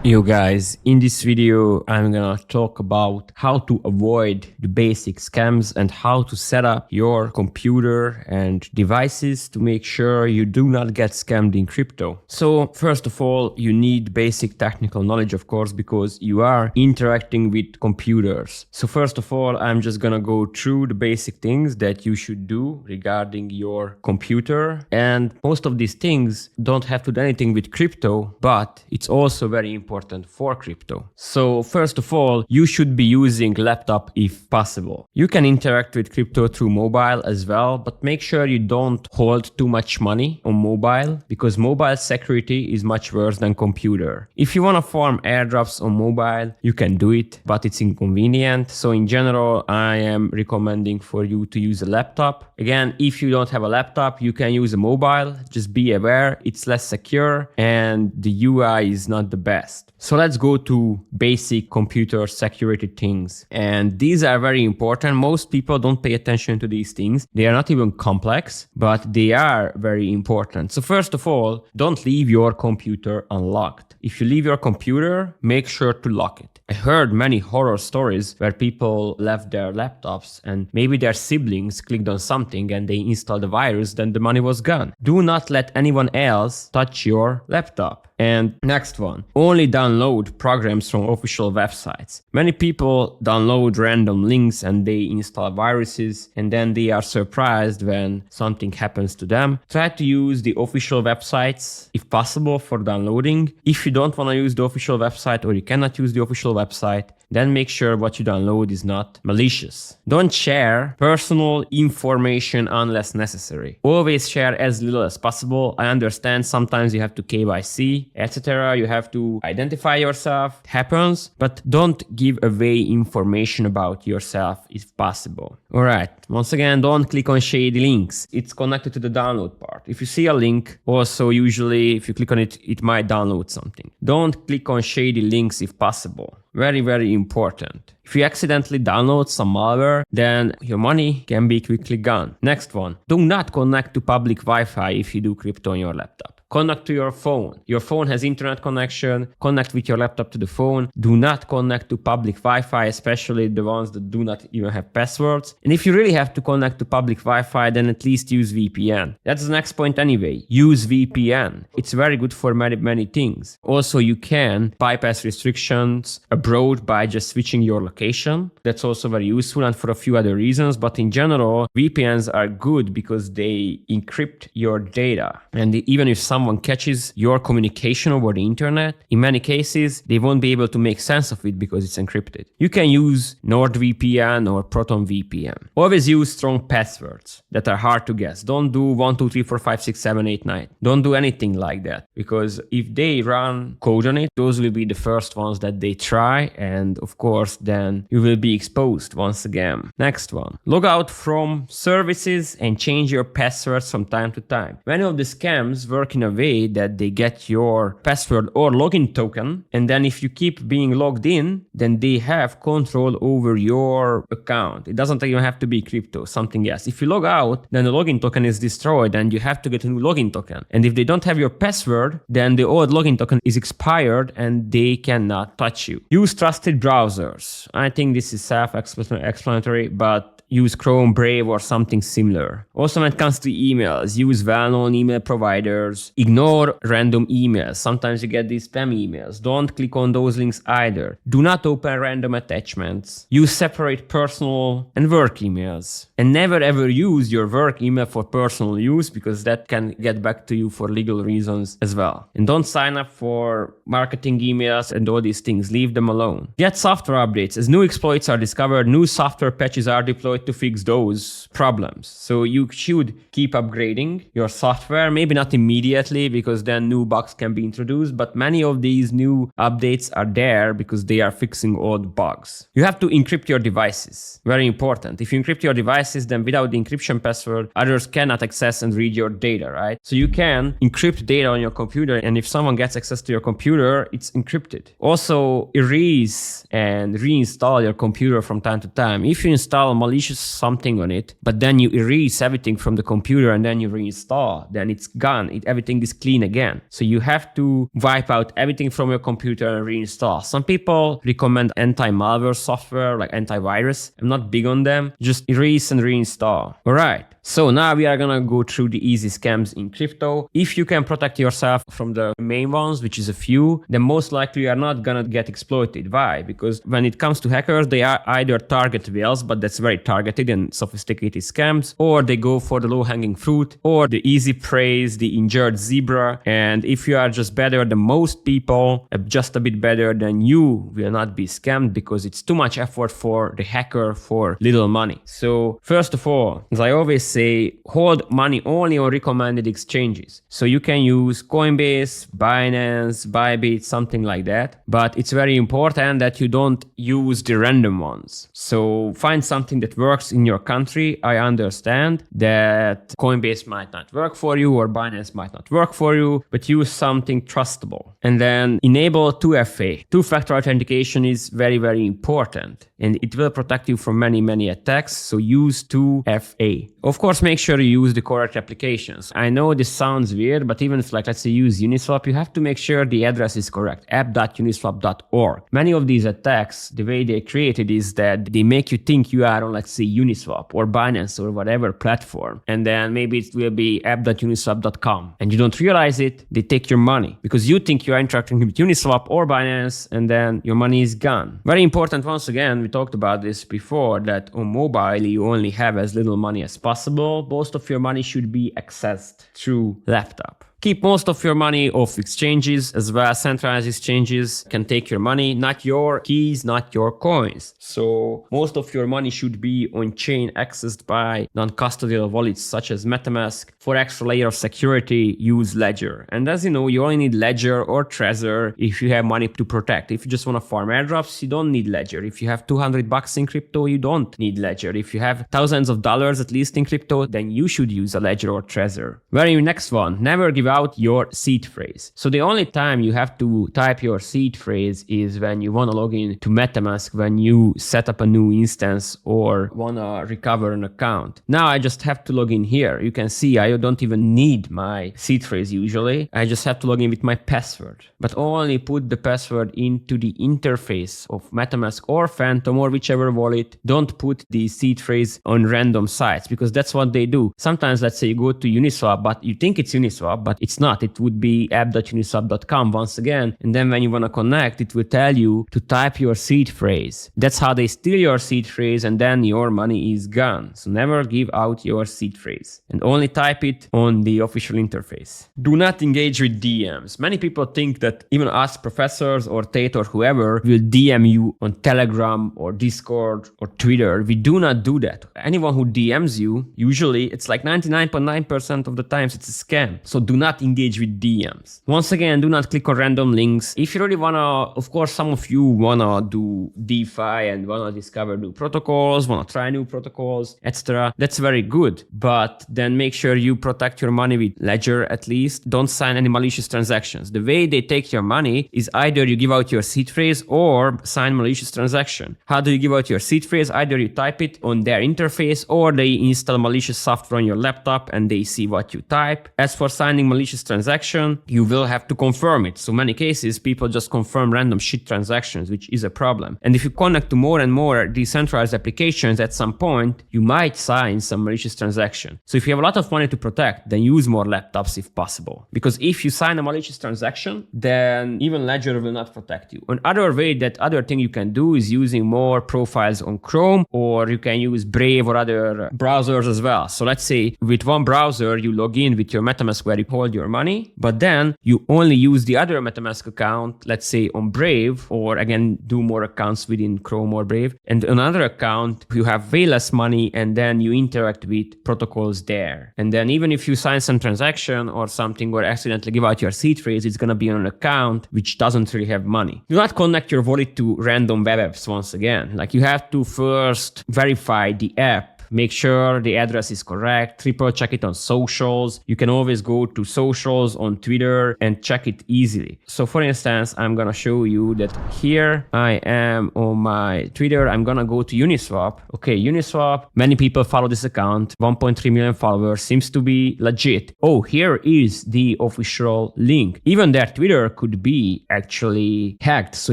Yo guys, in this video I'm gonna talk about how to avoid the basic scams and how to set up your computer and devices to make sure you do not get scammed in crypto. So first of all, you need basic technical knowledge, of course, because you are interacting with computers. So first of all, I'm just gonna go through the basic things that you should do regarding your computer. And most of these things don't have to do anything with crypto, but it's also very important for crypto. So first of all, you should be using laptop if possible. You can interact with crypto through mobile as well, but make sure you don't hold too much money on mobile because mobile security is much worse than computer. If you want to farm airdrops on mobile, you can do it, but it's inconvenient. So in general, I am recommending for you to use a laptop. Again, if you don't have a laptop, you can use a mobile. Just be aware, it's less secure and the UI is not the best. So let's go to basic computer security things. And these are very important. Most people don't pay attention to these things. They are not even complex, but they are very important. So first of all, don't leave your computer unlocked. If you leave your computer, make sure to lock it. I heard many horror stories where people left their laptops and maybe their siblings clicked on something and they installed a virus, then the money was gone. Do not let anyone else touch your laptop. And next one, only download programs from official websites. Many people download random links and they install viruses and then they are surprised when something happens to them. Try to use the official websites if possible for downloading. If you don't want to use the official website or you cannot use the official website, then make sure what you download is not malicious. Don't share personal information unless necessary. Always share as little as possible. I understand sometimes you have to KYC, etc. You have to identify yourself. It happens, but don't give away information about yourself if possible. All right. Once again, don't click on shady links. It's connected to the download part. If you see a link, also usually if you click on it, it might download something. Don't click on shady links if possible. Very, very important. If you accidentally download some malware, then your money can be quickly gone. Next one. Do not connect to public Wi-Fi if you do crypto on your laptop. Connect to your phone. Your phone has internet connection. Connect with your laptop to the phone. Do not connect to public Wi-Fi, especially the ones that do not even have passwords. And if you really have to connect to public Wi-Fi, then at least use VPN. That's the next point anyway. Use VPN. It's very good for many, many things. Also, you can bypass restrictions abroad by just switching your location. That's also very useful and for a few other reasons. But in general, VPNs are good because they encrypt your data. And even if someone catches your communication over the internet, in many cases, they won't be able to make sense of it because it's encrypted. You can use NordVPN or ProtonVPN. Always use strong passwords that are hard to guess. Don't do 1, 2, 3, 4, 5, 6, 7, 8, 9. Don't do anything like that because if they run code on it, those will be the first ones that they try. And of course, then you will be exposed once again. Next one. Log out from services and change your passwords from time to time. Many of the scams work in a way that they get your password or login token, and then if you keep being logged in, then they have control over your account. It doesn't even have to be crypto, something else. If you log out, then the login token is destroyed and you have to get a new login token. And if they don't have your password, then the old login token is expired and they cannot touch you. Use trusted browsers. I think this is self-explanatory, but use Chrome, Brave, or something similar. Also, when it comes to emails, use well-known email providers. Ignore random emails. Sometimes you get these spam emails. Don't click on those links either. Do not open random attachments. Use separate personal and work emails. And never ever use your work email for personal use because that can get back to you for legal reasons as well. And don't sign up for marketing emails and all these things. Leave them alone. Get software updates. As new exploits are discovered, new software patches are deployed to fix those problems. So you should keep upgrading your software, maybe not immediately because then new bugs can be introduced, but many of these new updates are there because they are fixing old bugs. You have to encrypt your devices. Very important. If you encrypt your devices, then without the encryption password, others cannot access and read your data, right? So you can encrypt data on your computer, and if someone gets access to your computer, it's encrypted. Also, erase and reinstall your computer from time to time. If you install malicious malicious something on it, but then you erase everything from the computer and then you reinstall, then it's gone. Everything is clean again. So you have to wipe out everything from your computer and reinstall. Some people recommend anti-malware software like antivirus. I'm not big on them. Just erase and reinstall. All right. So now we are gonna go through the easy scams in crypto. If you can protect yourself from the main ones, which is a few, then most likely you are not gonna get exploited. Why? Because when it comes to hackers, they are either target whales, but that's very targeted and sophisticated scams, or they go for the low-hanging fruit, or the easy prey, the injured zebra. And if you are just better than most people, just a bit better, then you will not be scammed because it's too much effort for the hacker for little money. So first of all, as I always say, hold money only on recommended exchanges. So you can use Coinbase, Binance, Bybit, something like that. But it's very important that you don't use the random ones. So find something that works in your country. I understand that Coinbase might not work for you or Binance might not work for you, but use something trustable. And then enable 2FA. Two-factor authentication is very, very important. And it will protect you from many, many attacks. So use 2FA. Of course, make sure you use the correct applications. I know this sounds weird, but even if, like, let's say use Uniswap, you have to make sure the address is correct, app.uniswap.org. Many of these attacks, the way they created is that they make you think you are on, let's say, Uniswap or Binance or whatever platform. And then maybe it will be app.uniswap.com. And you don't realize it, they take your money because you think you are interacting with Uniswap or Binance, and then your money is gone. Very important, once again, we talked about this before, that on mobile, you only have as little money as possible. Most of your money should be accessed through laptop. Keep most of your money off exchanges as well. Centralized exchanges can take your money, not your keys, not your coins. So most of your money should be on chain accessed by non-custodial wallets such as MetaMask. For extra layer of security, use Ledger. And as you know, you only need Ledger or Trezor if you have money to protect. If you just want to farm airdrops, you don't need Ledger. If you have $200 in crypto, you don't need Ledger. If you have thousands of dollars at least in crypto, then you should use a Ledger or Trezor. Very next one, never give out your seed phrase. So the only time you have to type your seed phrase is when you want to log in to MetaMask, when you set up a new instance or want to recover an account. Now I just have to log in here. You can see I don't even need my seed phrase usually. I just have to log in with my password, but only put the password into the interface of MetaMask or Phantom or whichever wallet. Don't put the seed phrase on random sites because that's what they do. Sometimes, let's say you go to Uniswap, but you think it's Uniswap, but it's not. It would be app.uniswap.com once again. And then when you want to connect, it will tell you to type your seed phrase. That's how they steal your seed phrase, and then your money is gone. So never give out your seed phrase and only type it on the official interface. Do not engage with DMs. Many people think that even us professors or Tate or whoever will DM you on Telegram or Discord or Twitter. We do not do that. Anyone who DMs you, usually it's like 99.9% of the times it's a scam. So do not engage with DMs. Once again, do not click on random links. If you really wanna, of course, some of you wanna do DeFi and wanna discover new protocols, wanna try new protocols, etc. That's very good. But then make sure you protect your money with Ledger at least. Don't sign any malicious transactions. The way they take your money is either you give out your seed phrase or sign malicious transaction. How do you give out your seed phrase? Either you type it on their interface or they install malicious software on your laptop and they see what you type. As for signing malicious transaction, you will have to confirm it. So many cases, people just confirm random shit transactions, which is a problem. And if you connect to more and more decentralized applications, at some point, you might sign some malicious transaction. So if you have a lot of money to protect, then use more laptops if possible. Because if you sign a malicious transaction, then even Ledger will not protect you. Another way, that other thing you can do is using more profiles on Chrome, or you can use Brave or other browsers as well. So let's say with one browser, you log in with your MetaMask where you hold your money, but then you only use the other MetaMask account, let's say on Brave, or again, do more accounts within Chrome or Brave. And another account, you have way less money and then you interact with protocols there. And then even if you sign some transaction or something or accidentally give out your seed phrase, it's going to be on an account which doesn't really have money. Do not connect your wallet to random web apps once again. Like you have to first verify the app make sure the address is correct, triple check it on socials. You can always go to socials on Twitter and check it easily. So for instance, I'm gonna show you that here I am on my Twitter. I'm gonna go to Uniswap. Okay, Uniswap, many people follow this account, 1.3 million followers, seems to be legit. Oh, here is the official link. Even their Twitter could be actually hacked, so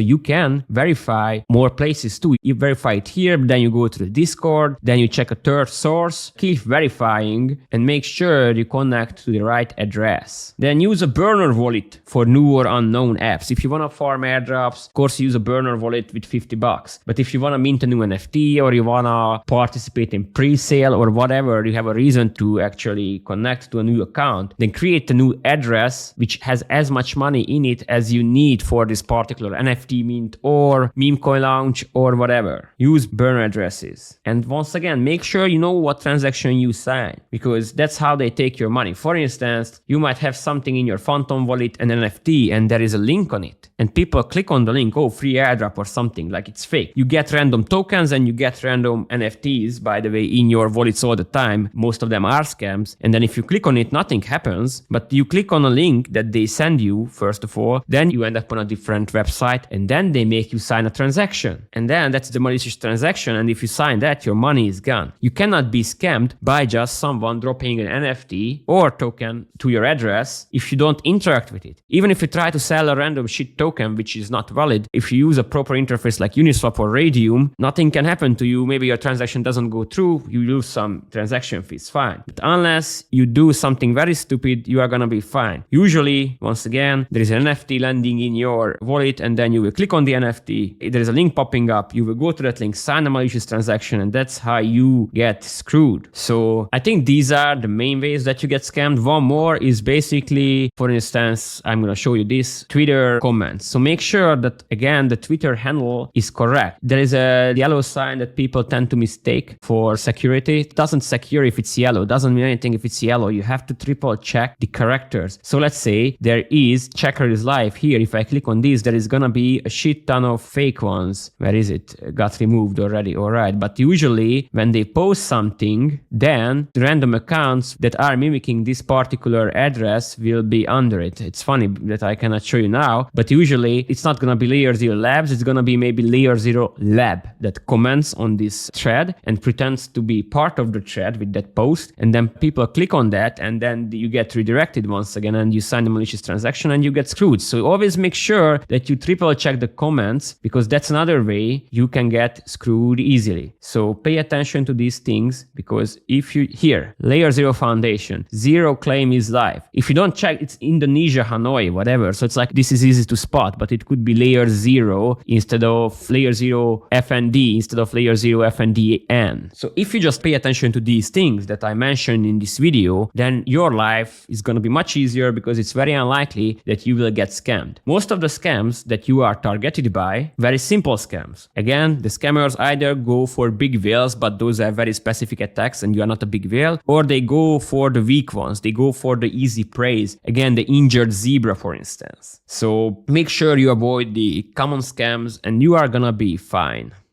you can verify more places too. You verify it here, then you go to the Discord, then you check a third source, keep verifying and make sure you connect to the right address. Then use a burner wallet for new or unknown apps. If you want to farm airdrops, of course use a burner wallet with $50. But if you want to mint a new NFT or you want to participate in pre-sale or whatever, you have a reason to actually connect to a new account, then create a new address which has as much money in it as you need for this particular NFT mint or meme coin launch or whatever. Use burner addresses. And once again, make sure you know what transaction you sign, because that's how they take your money. For instance, you might have something in your Phantom wallet, an NFT, and there is a link on it. And people click on the link, oh, free airdrop or something, like it's fake. You get random tokens and you get random NFTs, by the way, in your wallets all the time. Most of them are scams. And then if you click on it, nothing happens. But you click on a link that they send you, first of all, then you end up on a different website, and then they make you sign a transaction. And then that's the malicious transaction. And if you sign that, your money is gone. You cannot be scammed by just someone dropping an NFT or token to your address if you don't interact with it. Even if you try to sell a random shit token which is not valid, if you use a proper interface like Uniswap or Radium, nothing can happen to you. Maybe your transaction doesn't go through, you lose some transaction fees, fine. But unless you do something very stupid, you are gonna be fine. Usually, once again, there is an NFT landing in your wallet, and then you will click on the NFT, there is a link popping up, you will go to that link, sign a malicious transaction, and that's how you get screwed. So I think these are the main ways that you get scammed. One more is basically, for instance, I'm gonna show you this, Twitter comments. So make sure that, again, the Twitter handle is correct. There is a yellow sign that people tend to mistake for security. It doesn't secure if it's yellow. It doesn't mean anything if it's yellow. You have to triple check the characters. So let's say there is checker is live here. If I click on this, there is gonna be a shit ton of fake ones. Where is it? Got removed already. All right. But usually when they post something, then the random accounts that are mimicking this particular address will be under it. It's funny that I cannot show you now, but usually it's not gonna be Layer 0 Labs. It's gonna be maybe Layer 0 Lab that comments on this thread and pretends to be part of the thread with that post. And then people click on that, and then you get redirected once again, and you sign a malicious transaction and you get screwed. So always make sure that you triple check the comments, because that's another way you can get screwed easily. So pay attention to these things, because if you here, Layer 0 Foundation, zero claim is live. If you don't check, it's Indonesia, Hanoi, whatever. So it's like, this is easy to spot, but it could be Layer 0 instead of Layer 0 FND instead of Layer 0 FNDN. So if you just pay attention to these things that I mentioned in this video, then your life is going to be much easier, because it's very unlikely that you will get scammed. Most of the scams that you are targeted by, very simple scams. Again, the scammers either go for big whales, but those are very specific attacks and you are not a big whale, or they go for the weak ones. They go for the easy preys. Again, the injured zebra, for instance. So make sure you avoid the common scams and you are gonna be fine.